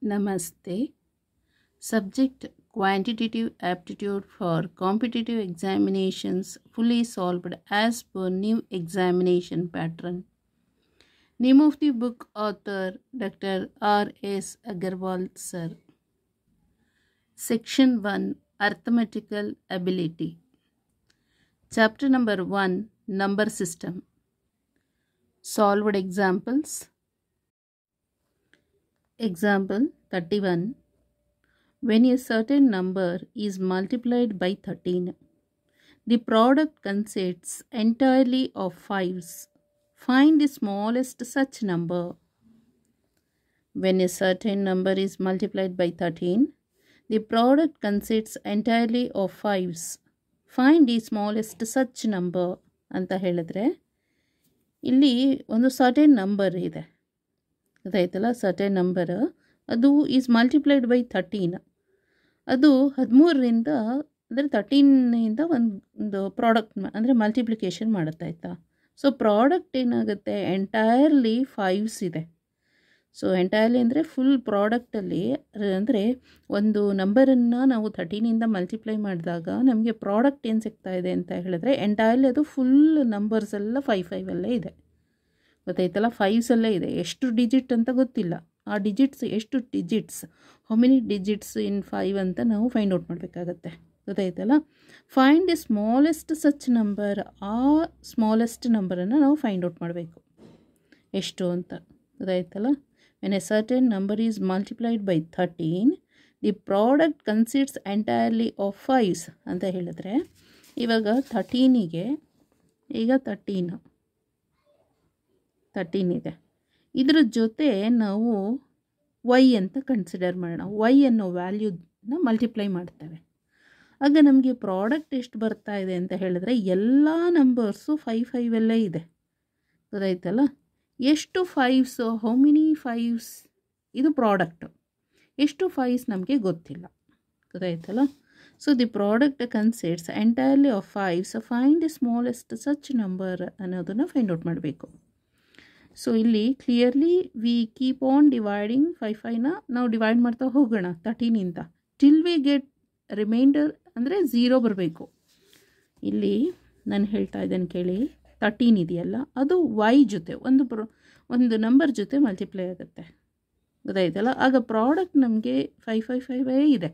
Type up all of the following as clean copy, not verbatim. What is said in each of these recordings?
Namaste. Subject Quantitative Aptitude for Competitive Examinations fully solved as per new examination pattern. Name of the book author Dr. R.S. Agarwal Sir. Section 1 Arithmetical Ability. Chapter number 1 Number System. Solved examples. Example 31. When a certain number is multiplied by 13, the product consists entirely of fives. Find the smallest such number. When a certain number is multiplied by 13, the product consists entirely of fives. Find the smallest such number ಅಂತ ಹೇಳಿದ್ರೆ ಇಲ್ಲಿ ಒಂದು certain number ಇದೆ, ಗೊತ್ತಾಯ್ತಲ್ಲ. Certain number ಅದು is multiplied by 13. ಅದು 13ರಿಂದ ಅಂದರೆ 13ಇಂದ ಒಂದು ಪ್ರಾಡಕ್ಟ್ ಅಂದರೆ ಮಲ್ಟಿಪ್ಲಿಕೇಶನ್ ಮಾಡುತ್ತೆ, ಆಯಿತಾ. ಸೊ ಪ್ರಾಡಕ್ಟ್ ಏನಾಗುತ್ತೆ, ಎಂಟೈರ್ಲಿ ಫೈವ್ಸ್ ಇದೆ. ಸೊ ಎಂಟೈರ್ಲಿ ಅಂದರೆ ಫುಲ್ ಪ್ರಾಡಕ್ಟಲ್ಲಿ ಅಂದರೆ ಒಂದು ನಂಬರನ್ನು ನಾವು 13ಇಂದ ಮಲ್ಟಿಪ್ಲೈ ಮಾಡಿದಾಗ ನಮಗೆ ಪ್ರಾಡಕ್ಟ್ ಏನು ಸಿಗ್ತಾ ಇದೆ ಅಂತ ಹೇಳಿದ್ರೆ ಎಂಟೈರ್ಲಿ ಅದು ಫುಲ್ ನಂಬರ್ಸ್ ಎಲ್ಲ 5 ಅಲ್ಲೇ ಇದೆ, ಗೊತ್ತಾಯ್ತಲ್ಲ. ಫೈವ್ಸಲ್ಲೇ ಇದೆ. ಎಷ್ಟು ಡಿಜಿಟ್ ಅಂತ ಗೊತ್ತಿಲ್ಲ, ಆ ಡಿಜಿಟ್ಸ್ ಎಷ್ಟು ಡಿಜಿಟ್ಸ್, ಹೌ ಮೆನಿ ಡಿಜಿಟ್ಸ್ ಇನ್ 5 ಅಂತ ನಾವು ಫೈಂಡ್ ಔಟ್ ಮಾಡಬೇಕಾಗತ್ತೆ, ಗೊತ್ತಾಯ್ತಲ್ಲ. Find the smallest such number, ಆ ಸ್ಮಾಲೆಸ್ಟ್ ನಂಬರನ್ನು ನಾವು ಫೈಂಡ್ ಔಟ್ ಮಾಡಬೇಕು ಎಷ್ಟು ಅಂತ, ಗೊತ್ತಾಯ್ತಲ್ಲ. When A certain number is multiplied by 13, the product consists entirely of fives ಅಂತ ಹೇಳಿದ್ರೆ, ಇವಾಗ 13ಗೆ ಈಗ 13 ಇದೆ, ಇದರ ಜೊತೆ ನಾವು ವೈ ಅಂತ ಕನ್ಸಿಡರ್ ಮಾಡೋಣ. ವೈ ಅನ್ನೋ ವ್ಯಾಲ್ಯೂನ ಮಲ್ಟಿಪ್ಲೈ ಮಾಡ್ತೇವೆ. ಆಗ ನಮಗೆ ಪ್ರಾಡಕ್ಟ್ ಎಷ್ಟು ಬರ್ತಾ ಇದೆ ಅಂತ ಹೇಳಿದ್ರೆ ಎಲ್ಲ ನಂಬರ್ಸು 5 ಅಲ್ಲೇ ಇದೆ, ಗೊತ್ತಾಯ್ತಲ್ಲ. ಎಷ್ಟು ಫೈವ್ಸು, ಹೌ ಮೆನಿ ಫೈವ್ಸ್, ಇದು ಪ್ರಾಡಕ್ಟ್. ಎಷ್ಟು ಫೈವ್ಸ್ ನಮಗೆ ಗೊತ್ತಿಲ್ಲ, ಗೊತ್ತಾಯ್ತಲ್ಲ. So the product consists entirely of fives. Find the smallest such number ಅನ್ನೋದನ್ನು ಫೈಂಡ್ ಔಟ್ ಮಾಡಬೇಕು. ಸೊ ಇಲ್ಲಿ clearly we keep on dividing 5ನ ನಾವು ಡಿವೈಡ್ ಮಾಡ್ತಾ ಹೋಗೋಣ 13ಇಂದ ಟಿಲ್ ವಿ ಗೆಟ್ ರಿಮೈಂಡರ್, ಅಂದರೆ 0 ಬರಬೇಕು. ಇಲ್ಲಿ ನಾನು ಹೇಳ್ತಾ ಇದ್ದೇನೆ ಕೇಳಿ, 13 ಇದೆಯಲ್ಲ ಅದು ವೈ ಜೊತೆ ಒಂದು ನಂಬರ್ ಜೊತೆ ಮಲ್ಟಿಪ್ಲೈ ಆಗುತ್ತೆ, ಗೊತ್ತಾಯ್ತಲ್ಲ. ಆಗ ಪ್ರಾಡಕ್ಟ್ ನಮಗೆ 5 ಇದೆ.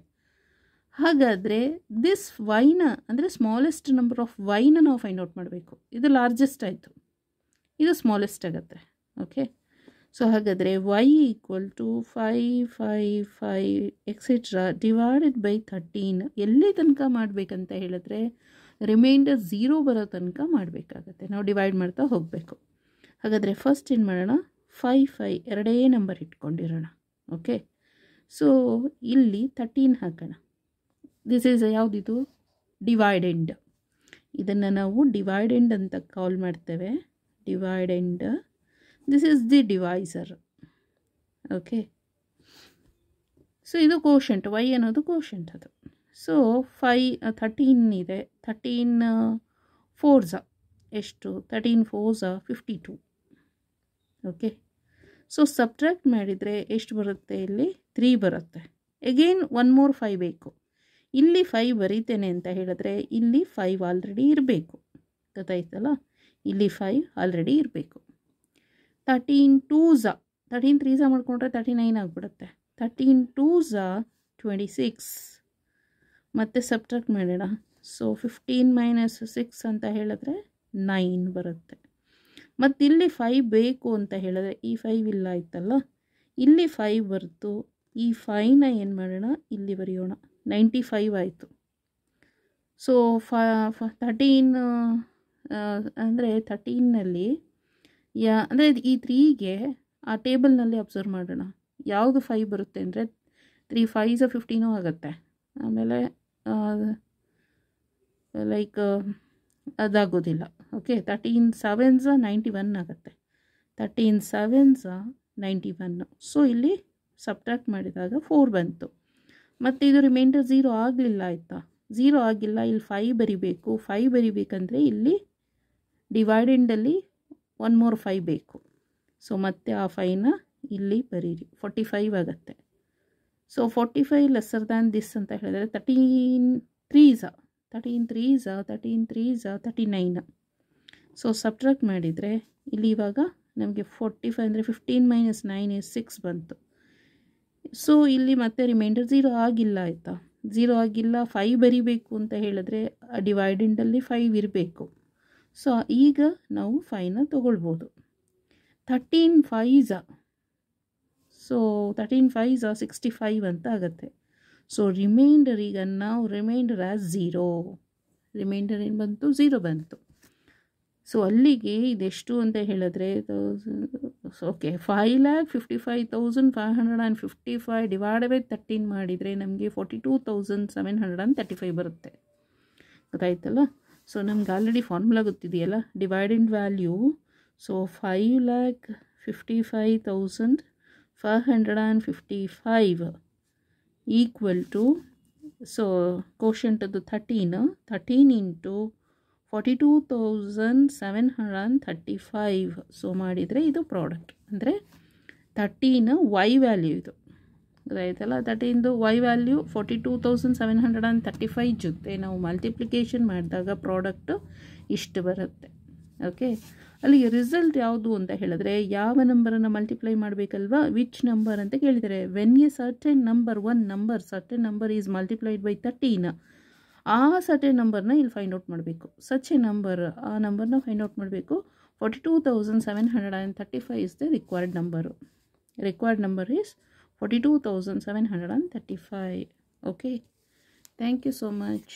ಹಾಗಾದರೆ ದಿಸ್ ವೈನ ಅಂದರೆ ಸ್ಮಾಲೆಸ್ಟ್ ನಂಬರ್ ಆಫ್ ವೈನ ನಾವು ಫೈಂಡ್ ಔಟ್ ಮಾಡಬೇಕು. ಇದು ಲಾರ್ಜೆಸ್ಟ್ ಆಯಿತು, ಇದು ಸ್ಮಾಲೆಸ್ಟ್ ಆಗುತ್ತೆ, ಓಕೆ. ಸೊ ಹಾಗಾದರೆ y equal to 5 etcetera divided by 13 ಎಲ್ಲಿ ತನಕ ಮಾಡಬೇಕಂತ ಹೇಳಿದ್ರೆ ರಿಮೈಂಡರ್ 0 ಬರೋ ತನಕ ಮಾಡಬೇಕಾಗತ್ತೆ, ನಾವು ಡಿವೈಡ್ ಮಾಡ್ತಾ ಹೋಗಬೇಕು. ಹಾಗಾದರೆ ಫಸ್ಟ್ ಏನು ಮಾಡೋಣ, 5 ಎರಡೇ ನಂಬರ್ ಇಟ್ಕೊಂಡಿರೋಣ, ಓಕೆ. ಸೊ ಇಲ್ಲಿ 13 ಹಾಕೋಣ. ದಿಸ್ ಈಸ್ ಯಾವುದಿದು, ಡಿವೈಡೆಂಡ್. ಇದನ್ನು ನಾವು ಡಿವೈಡೆಂಡ್ ಅಂತ ಕಾಲ್ ಮಾಡ್ತೇವೆ, dividend. This is the divisor, okay. So ಇದು ಕೋಶಂಟ್, ವೈ ಅನ್ನೋದು ಕೋಶಂಟ್ ಅದು. ಸೊ 13 ಇದೆ, 13 4s ಎಷ್ಟು, 13 4s 52, ಓಕೆ. ಸೊ ಸಬ್ಟ್ರಾಕ್ಟ್ ಮಾಡಿದರೆ ಎಷ್ಟು ಬರುತ್ತೆ, ಇಲ್ಲಿ 3 ಬರುತ್ತೆ. ಎಗೇನ್ 1 more 5 ಬೇಕು. ಇಲ್ಲಿ 5 ಬರೀತೇನೆ ಅಂತ ಹೇಳಿದ್ರೆ ಇಲ್ಲಿ 5 ಆಲ್ರೆಡಿ ಇರಬೇಕು, ಗೊತ್ತಾಯ್ತಲ್ಲ. ಇಲ್ಲಿ 5 ಆಲ್ರೆಡಿ ಇರಬೇಕು. 13 2s 13 3s ಮಾಡಿಕೊಂಡ್ರೆ 39 ಆಗಿಬಿಡುತ್ತೆ. 13 2s 26 ಮತ್ತು ಸಬ್ಟ್ರಾಕ್ಟ್ ಮಾಡೋಣ. ಸೊ 15 - 6 ಅಂತ ಹೇಳಿದ್ರೆ 9 ಬರುತ್ತೆ. ಮತ್ತು ಇಲ್ಲಿ 5 ಬೇಕು ಅಂತ ಹೇಳಿದ್ರೆ ಈ 5 ಇಲ್ಲ ಆಯ್ತಲ್ಲ, ಇಲ್ಲಿ 5 ಬರ್ತು. ಈ 5ನ ಏನು ಮಾಡೋಣ, ಇಲ್ಲಿ ಬರೆಯೋಣ. 95 ಆಯಿತು. ಸೊ 13 ಅಂದರೆ 13ನಲ್ಲಿ ಅಂದರೆ ಈ 3ಗೆ ಆ ಟೇಬಲ್ನಲ್ಲಿ ಅಬ್ಸರ್ವ್ ಮಾಡೋಣ ಯಾವುದು 5 ಬರುತ್ತೆ ಅಂದರೆ 3 5s 15 ಆಗುತ್ತೆ. ಆಮೇಲೆ ಲೈಕ್ ಅದಾಗೋದಿಲ್ಲ, ಓಕೆ. 13 7s 91 ಆಗುತ್ತೆ. 13 7s 91. ಸೊ ಇಲ್ಲಿ ಸಬ್ಟ್ರಾಕ್ಟ್ ಮಾಡಿದಾಗ 4 ಬಂತು. ಮತ್ತು ಇದು ರಿಮೈಂಡರ್ 0 ಆಗಲಿಲ್ಲ, ಆಯಿತಾ. 0 ಆಗಿಲ್ಲ, ಇಲ್ಲಿ 5 ಬರಿಬೇಕು. 5 ಬರಿಬೇಕಂದ್ರೆ ಇಲ್ಲಿ ಡಿವೈಡೆಂಡಲ್ಲಿ 1 more 5 ಬೇಕು. ಸೊ ಮತ್ತೆ ಆ 5ನ ಇಲ್ಲಿ ಬರೀರಿ, 45 ಆಗುತ್ತೆ. ಸೊ 45 ಲೆಸ್ಸರ್ ದ್ಯಾನ್ ದಿಸ್ ಅಂತ ಹೇಳಿದರೆ 39. ಸೊ ಸಬ್ಟ್ರಾಕ್ಟ್ ಮಾಡಿದರೆ ಇಲ್ಲಿ ಇವಾಗ ನಮಗೆ 45 ಅಂದರೆ 15 - 9 is 6 ಬಂತು. ಸೊ ಇಲ್ಲಿ ಮತ್ತೆ ರಿಮೈಂಡರ್ 0 ಆಗಿಲ್ಲ ಆಯಿತಾ, 0 ಆಗಿಲ್ಲ. 5 ಬರಿಬೇಕು ಅಂತ ಹೇಳಿದ್ರೆ ಡಿವೈಡೆಂಡಲ್ಲಿ 5 ಇರಬೇಕು. ಸೊ ಈಗ ನಾವು 5ನ ತೊಗೊಳ್ಬೋದು. 13 5s, ಸೊ 13 5s 65 ಅಂತ ಆಗುತ್ತೆ. ಸೊ ರಿಮೈಂಡರ್ ಈಗ ನಾವು ರಿಮೈಂಡರ್ ಆ್ಯಸ್ 0, ರಿಮೈಂಡರ್ ಏನು ಬಂತು, 0 ಬಂತು. ಸೊ ಅಲ್ಲಿಗೆ ಇದೆಷ್ಟು ಅಂತ ಹೇಳಿದ್ರೆ ಓಕೆ 5,55,555 ಡಿವೈಡೆಡ್ ಬೈ 13 ಮಾಡಿದರೆ ನಮಗೆ 42,735 ಬರುತ್ತೆ. ಗೊತ್ತಾಯ್ತಲ್ಲ. ಸೊ ನಮ್ಗೆ ಆಲ್ರೆಡಿ ಫಾರ್ಮುಲಾ ಗೊತ್ತಿದೆಯಲ್ಲ, dividend value. So 5,55,555 equal to, so ಕೋಶಂಟದ್ದು 13 ಇಂಟು 42,735. ಸೊ ಮಾಡಿದರೆ ಇದು ಪ್ರಾಡಕ್ಟ್ ಅಂದರೆ 13 ವೈ ವ್ಯಾಲ್ಯೂ ಇದು. ಗೊತ್ತಾಯ್ತಲ್ಲ. 13ದು ವೈ ವ್ಯಾಲ್ಯೂ 42,735 ಜೊತೆ ನಾವು ಮಲ್ಟಿಪ್ಲಿಕೇಶನ್ ಮಾಡಿದಾಗ ಪ್ರಾಡಕ್ಟು ಇಷ್ಟು ಬರುತ್ತೆ. ಓಕೆ, ಅಲ್ಲಿಗೆ ರಿಸಲ್ಟ್ ಯಾವುದು ಅಂತ ಹೇಳಿದ್ರೆ ಯಾವ ನಂಬರನ್ನು ಮಲ್ಟಿಪ್ಲೈ ಮಾಡಬೇಕಲ್ವಾ, ವಿಚ್ ನಂಬರ್ ಅಂತ ಕೇಳಿದರೆ, when a certain number certain number is multiplied by 13, ಆ ಸರ್ಟೆನ್ ನಂಬರ್ನ ಇಲ್ಲಿ ಫೈಂಡ್ ಔಟ್ ಮಾಡಬೇಕು. ಸಚ್ ಎ ನಂಬರ್, ಆ ನಂಬರ್ನ ಫೈಂಡ್ ಔಟ್ ಮಾಡಬೇಕು. 42,735 is the required number. Required number is 42,735. Okay, thank you so much.